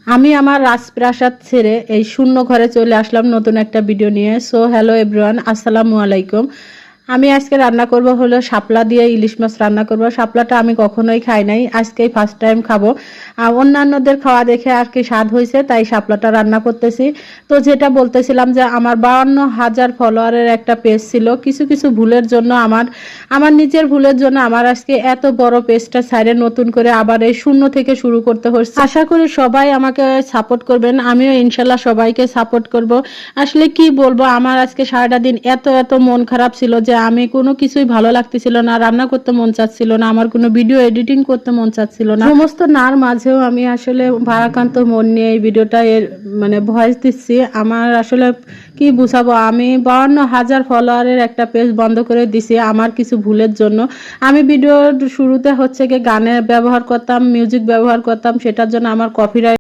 আমি আমার রাজপ্রাসাদ ছেড়ে এই শূন্য ঘরে চলে আসলাম নতুন একটা ভিডিও নিয়ে। সো হ্যালো এভরিওয়ান, আসসালামু আলাইকুম। আমি আজকে রান্না করব হলো শাপলা দিয়ে ইলিশ মাছ রান্না করব। শাপলাটা আমি কখনোই খাই নাই, আজকেই ফার্স্ট টাইম খাবো। অন্যান্যদের খাওয়া দেখে আর কি স্বাদ হয়েছে, তাই শাপলাটা রান্না করতেছি। তো যেটা বলতেছিলাম যে আমার 52,000 ফলোয়ারের একটা পেজ ছিল, কিছু কিছু ভুলের জন্য আমার আমার নিজের ভুলের জন্য আমার আজকে এত বড় পেজটা ছাইড়ে নতুন করে আবার এই শূন্য থেকে শুরু করতে হচ্ছে। আশা করি সবাই আমাকে সাপোর্ট করবেন, আমিও ইনশাল্লাহ সবাইকে সাপোর্ট করব। আসলে কি বলবো, আমার আজকে সারাটা দিন এত এত মন খারাপ ছিল যে আমি কোনো কিছুই ভালো লাগতেছিল না, রান্না করতে মন চাচ্ছিল না, আমার কোনো ভিডিও এডিটিং করতে মন চাচ্ছিল না। সমস্ত নার মাঝেও আমি আসলে ভারাক্রান্ত মন নিয়ে এই ভিডিওটা মানে ভয়েস দিচ্ছি। আমার আসলে কি বুঝাবো, আমি 52,000 ফলোয়ারের একটা পেজ বন্ধ করে দিছি আমার কিছু ভুলের জন্য। আমি ভিডিওর শুরুতে হচ্ছে কি গানে ব্যবহার করতাম, মিউজিক ব্যবহার করতাম, সেটার জন্য আমার কপিরাইট